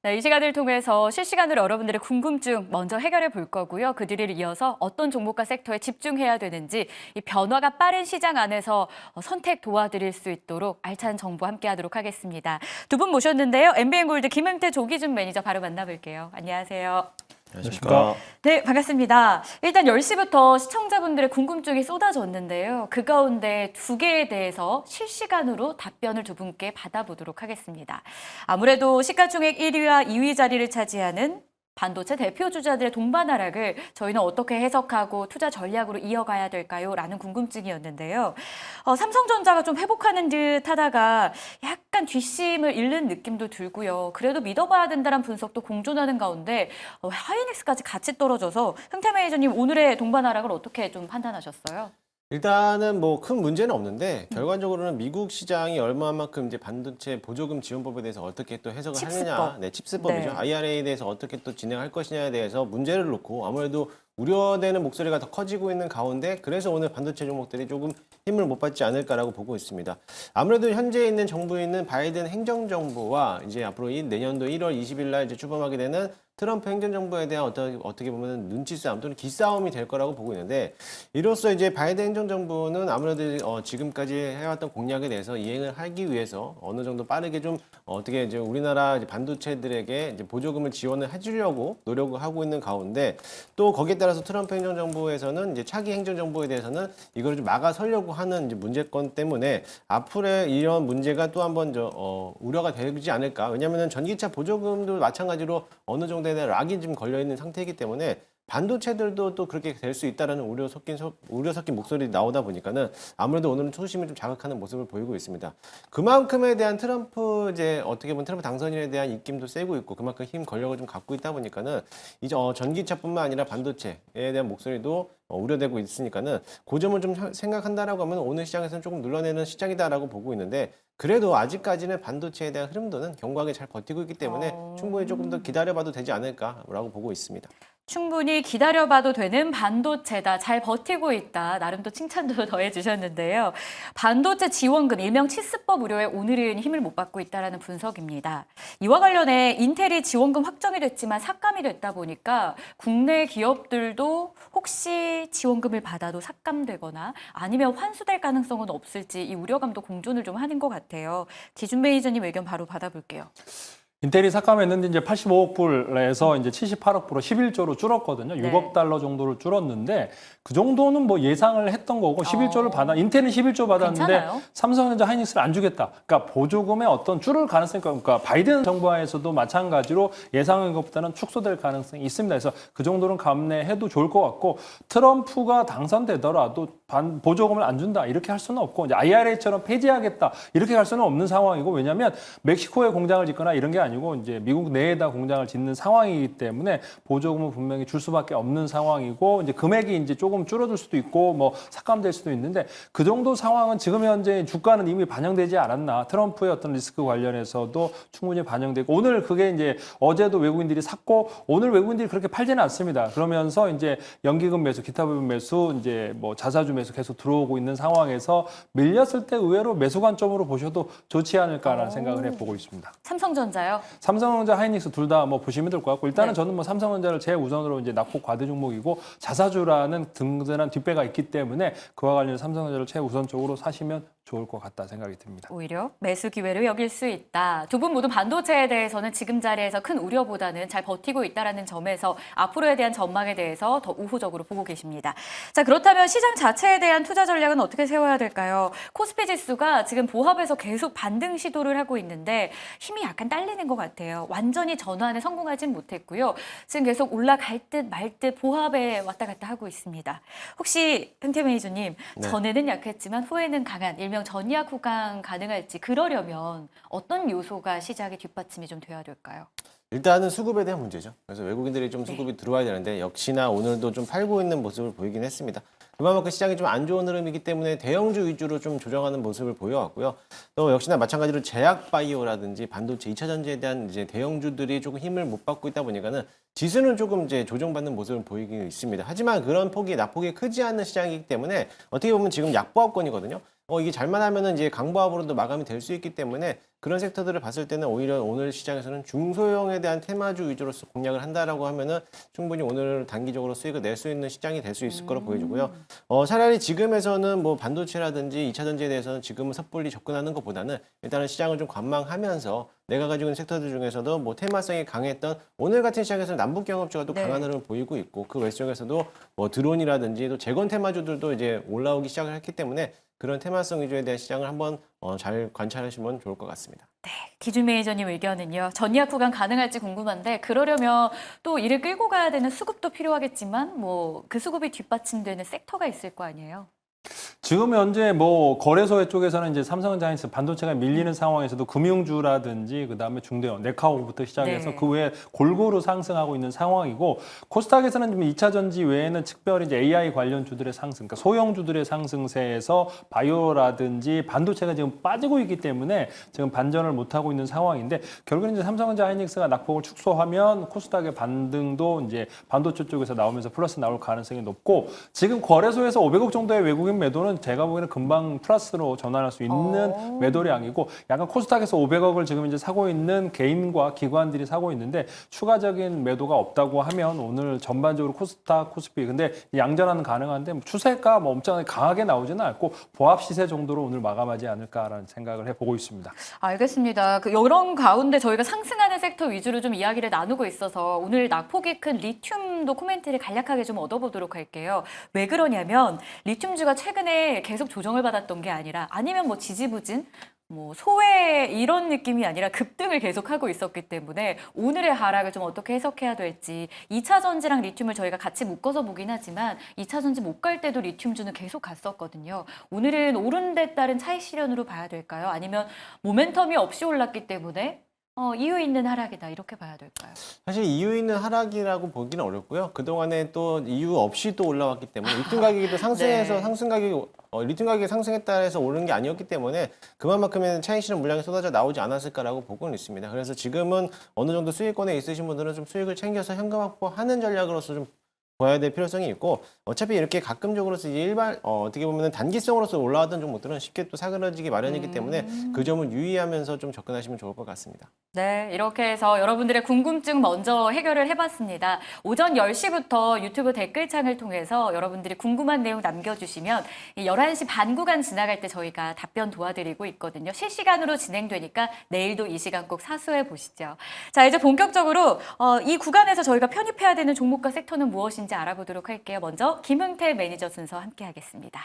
네, 이 시간을 통해서 실시간으로 여러분들의 궁금증 먼저 해결해 볼 거고요. 그 뒤를 이어서 어떤 종목과 섹터에 집중해야 되는지 이 변화가 빠른 시장 안에서 선택 도와드릴 수 있도록 알찬 정보 함께하도록 하겠습니다. 두 분 모셨는데요. MBN골드 김은태 조기준 매니저 바로 만나볼게요. 안녕하세요. 안녕하십니까. 네, 반갑습니다. 일단 10시부터 시청자분들의 궁금증이 쏟아졌는데요. 그 가운데 두 개에 대해서 실시간으로 답변을 두 분께 받아보도록 하겠습니다. 아무래도 시가총액 1위와 2위 자리를 차지하는 반도체 대표 주자들의 동반 하락을 저희는 어떻게 해석하고 투자 전략으로 이어가야 될까요? 라는 궁금증이었는데요. 삼성전자가 좀 회복하는 듯 하다가 약간 뒷심을 잃는 느낌도 들고요. 그래도 믿어봐야 된다는 분석도 공존하는 가운데 하이닉스까지 같이 떨어져서 흥태 매니저님 오늘의 동반 하락을 어떻게 좀 판단하셨어요? 일단은 뭐 큰 문제는 없는데 결과적으로는 미국 시장이 얼마만큼 이제 반도체 보조금 지원법에 대해서 어떻게 또 해석을 칩스법. 하느냐, 네, 칩스법이죠. 네. IRA에 대해서 어떻게 또 진행할 것이냐에 대해서 문제를 놓고 아무래도 우려되는 목소리가 더 커지고 있는 가운데 그래서 오늘 반도체 종목들이 조금 힘을 못 받지 않을까라고 보고 있습니다. 아무래도 현재 있는 정부에 있는 바이든 행정정부와 이제 앞으로 내년도 1월 20일 날 이제 출범하게 되는 트럼프 행정정부에 대한 어떻게 보면 눈치싸움 또는 기싸움이 될 거라고 보고 있는데 이로써 이제 바이든 행정정부는 아무래도 지금까지 해왔던 공약에 대해서 이행을 하기 위해서 어느 정도 빠르게 좀 어떻게 이제 우리나라 이제 반도체들에게 이제 보조금을 지원을 해주려고 노력을 하고 있는 가운데 또 거기에 따라서 트럼프 행정정부에서는 이제 차기 행정정부에 대해서는 이걸 좀 막아서려고 하는 이제 문제건 때문에 앞으로의 이런 문제가 또 한번 우려가 되지 않을까. 왜냐하면 전기차 보조금도 마찬가지로 어느 정도에 대한 락이 좀 걸려 있는 상태이기 때문에 반도체들도 또 그렇게 될 수 있다라는 우려 섞인 목소리 나오다 보니까는 아무래도 오늘은 초심을 좀 자극하는 모습을 보이고 있습니다. 그만큼에 대한 트럼프 이제 어떻게 보면 트럼프 당선인에 대한 입김도 세고 있고 그만큼 힘 권력을 좀 갖고 있다 보니까는 이제 전기차뿐만 아니라 반도체에 대한 목소리도 우려되고 있으니까는 그 점을 좀 생각한다라고 하면 오늘 시장에서는 조금 눌러내는 시장이다라고 보고 있는데 그래도 아직까지는 반도체에 대한 흐름도는 견고하게 잘 버티고 있기 때문에 충분히 조금 더 기다려봐도 되지 않을까라고 보고 있습니다. 충분히 기다려봐도 되는 반도체다. 잘 버티고 있다. 나름 또 칭찬도 더해주셨는데요. 반도체 지원금, 일명 치스법 우려에 오늘은 힘을 못 받고 있다는 분석입니다. 이와 관련해 인텔이 지원금 확정이 됐지만 삭감이 됐다 보니까 국내 기업들도 혹시 지원금을 받아도 삭감되거나 아니면 환수될 가능성은 없을지 이 우려감도 공존을 좀 하는 것 같아요. 기준 매니저님 의견 바로 받아볼게요. 인텔이 삭감했는데 이제 85억 불에서 이제 78억 불로 11조로 줄었거든요. 네. 6억 달러 정도를 줄었는데 그 정도는 뭐 예상을 했던 거고 11조를 인텔은 11조 받았는데 괜찮아요? 삼성전자 하이닉스를 안 주겠다. 그러니까 보조금의 어떤 줄을 가능성이 그러니까 바이든 정부하에서도 마찬가지로 예상한 것보다는 축소될 가능성이 있습니다. 그래서 그 정도는 감내해도 좋을 것 같고 트럼프가 당선되더라도 보조금을 안 준다 이렇게 할 수는 없고 이제 IRA처럼 폐지하겠다 이렇게 할 수는 없는 상황이고 왜냐하면 멕시코에 공장을 짓거나 이런 게 아니고 이제 미국 내에다 공장을 짓는 상황이기 때문에 보조금은 분명히 줄 수밖에 없는 상황이고 이제 금액이 이제 조금 줄어들 수도 있고 뭐 삭감될 수도 있는데 그 정도 상황은 지금 현재 주가는 이미 반영되지 않았나 트럼프의 어떤 리스크 관련해서도 충분히 반영되고 오늘 그게 이제 어제도 외국인들이 샀고 오늘 외국인들이 그렇게 팔지는 않습니다. 그러면서 이제 연기금 매수, 기타 부분 매수, 이제 뭐 자사주 매수 계속 들어오고 있는 상황에서 밀렸을 때 의외로 매수 관점으로 보셔도 좋지 않을까라는 생각을 해보고 있습니다. 삼성전자요? 삼성전자, 하이닉스 둘 다 뭐 보시면 될 것 같고 일단은 네. 저는 뭐 삼성전자를 제우선으로 이제 낙폭 과대 종목이고 자사주라는 든든한 뒷배가 있기 때문에 그와 관련해서 삼성전자를 최우선적으로 사시면 좋을 것 같다 생각이 듭니다. 오히려 매수 기회로 여길 수 있다. 두 분 모두 반도체에 대해서는 지금 자리에서 큰 우려보다는 잘 버티고 있다는 점에서 앞으로에 대한 전망에 대해서 더 우호적으로 보고 계십니다. 자, 그렇다면 시장 자체에 대한 투자 전략은 어떻게 세워야 될까요? 코스피 지수가 지금 보합에서 계속 반등 시도를 하고 있는데 힘이 약간 딸리는 것 같아요. 완전히 전환에 성공하진 못했고요. 지금 계속 올라갈 듯 말 듯 보합에 왔다 갔다 하고 있습니다. 혹시 흥태 매니저님, 네. 전에는 약했지만 후에는 강한 일명 전약 후강 가능할지 그러려면 어떤 요소가 시장의 뒷받침이 좀 돼야 될까요? 일단은 수급에 대한 문제죠. 그래서 외국인들이 좀 수급이 들어와야 되는데 역시나 오늘도 좀 팔고 있는 모습을 보이긴 했습니다. 그만큼 시장이 좀 안 좋은 흐름이기 때문에 대형주 위주로 좀 조정하는 모습을 보여왔고요. 또 역시나 마찬가지로 제약 바이오라든지 반도체 2차 전지에 대한 이제 대형주들이 조금 힘을 못 받고 있다 보니까는 지수는 조금 이제 조정받는 모습을 보이긴 있습니다. 하지만 그런 낙폭이 크지 않은 시장이기 때문에 어떻게 보면 지금 약보합권이거든요. 이게 잘만 하면은 이제 강보합으로도 마감이 될 수 있기 때문에 그런 섹터들을 봤을 때는 오히려 오늘 시장에서는 중소형에 대한 테마주 위주로서 공략을 한다라고 하면은 충분히 오늘 단기적으로 수익을 낼 수 있는 시장이 될 수 있을 거로 보여지고요. 차라리 지금에서는 뭐 반도체라든지 2차 전지에 대해서는 지금은 섣불리 접근하는 것보다는 일단은 시장을 좀 관망하면서 내가 가지고 있는 섹터들 중에서도 뭐 테마성이 강했던 오늘 같은 시장에서는 남북 경합주가 또 네. 강한 흐름을 보이고 있고 그 외적에서도 뭐 드론이라든지 또 재건 테마주들도 이제 올라오기 시작을 했기 때문에 그런 테마성 위주에 대한 시장을 한번 잘 관찰하시면 좋을 것 같습니다. 기준 매니저님 의견은요. 전략 구간 가능할지 궁금한데 그러려면 또 이를 끌고 가야 되는 수급도 필요하겠지만 뭐 그 수급이 뒷받침되는 섹터가 있을 거 아니에요. 지금 현재 뭐 거래소 쪽에서는 이제 삼성전자에서 반도체가 밀리는 상황에서도 금융주라든지 그다음에 중대형 네카오부터 시작해서 네. 그 외에 골고루 상승하고 있는 상황이고 코스닥에서는 좀 2차 전지 외에는 특별히 이제 AI 관련주들의 상승, 그러니까 소형주들의 상승세에서 바이오라든지 반도체가 지금 빠지고 있기 때문에 지금 반전을 못 하고 있는 상황인데 결국은 이제 삼성전자 하이닉스가 낙폭을 축소하면 코스닥의 반등도 이제 반도체 쪽에서 나오면서 플러스 나올 가능성이 높고 지금 거래소에서 500억 정도의 외국인 매도는 제가 보기에는 금방 플러스로 전환할 수 있는 매도량이고 약간 코스닥에서 500억을 지금 이제 사고 있는 개인과 기관들이 사고 있는데 추가적인 매도가 없다고 하면 오늘 전반적으로 코스닥, 코스피 근데 양전환은 가능한데 뭐 추세가 뭐 엄청나게 강하게 나오지는 않고 보합 시세 정도로 오늘 마감하지 않을까라는 생각을 해보고 있습니다. 알겠습니다. 이런 가운데 저희가 상승하는 섹터 위주로 좀 이야기를 나누고 있어서 오늘 낙폭이 큰 리튬도 코멘트를 간략하게 좀 얻어보도록 할게요. 왜 그러냐면 리튬주가 최근에 계속 조정을 받았던 게 아니라 아니면 뭐 지지부진 뭐 소외 이런 느낌이 아니라 급등을 계속하고 있었기 때문에 오늘의 하락을 좀 어떻게 해석해야 될지 2차 전지랑 리튬을 저희가 같이 묶어서 보긴 하지만 2차 전지 못 갈 때도 리튬주는 계속 갔었거든요. 오늘은 오른 데 따른 차익 실현으로 봐야 될까요? 아니면 모멘텀이 없이 올랐기 때문에 이유 있는 하락이다 이렇게 봐야 될까요? 사실 이유 있는 하락이라고 보기는 어렵고요. 그동안에 또 이유 없이 또 올라왔기 때문에 리튬 가격이 또 상승해서 네. 상승 가격이 리튬 가격이 상승했다 해서 오르는 게 아니었기 때문에 그만큼의 차익 실현 물량이 쏟아져 나오지 않았을까라고 보고는 있습니다. 그래서 지금은 어느 정도 수익권에 있으신 분들은 좀 수익을 챙겨서 현금 확보하는 전략으로서 좀 봐야 될 필요성이 있고 어차피 이렇게 가끔적으로서 이제 어떻게 보면 단기성으로서 올라왔던 종목들은 쉽게 또 사그러지기 마련이기 때문에 그 점을 유의하면서 좀 접근하시면 좋을 것 같습니다. 네, 이렇게 해서 여러분들의 궁금증 먼저 해결을 해봤습니다. 오전 10시부터 유튜브 댓글창을 통해서 여러분들이 궁금한 내용 남겨주시면 11시 반 구간 지나갈 때 저희가 답변 도와드리고 있거든요. 실시간으로 진행되니까 내일도 이 시간 꼭 사수해 보시죠. 자, 이제 본격적으로 이 구간에서 저희가 편입해야 되는 종목과 섹터는 무엇인지 알아보도록 할게요. 먼저 김흥태 매니저 순서 함께 하겠습니다.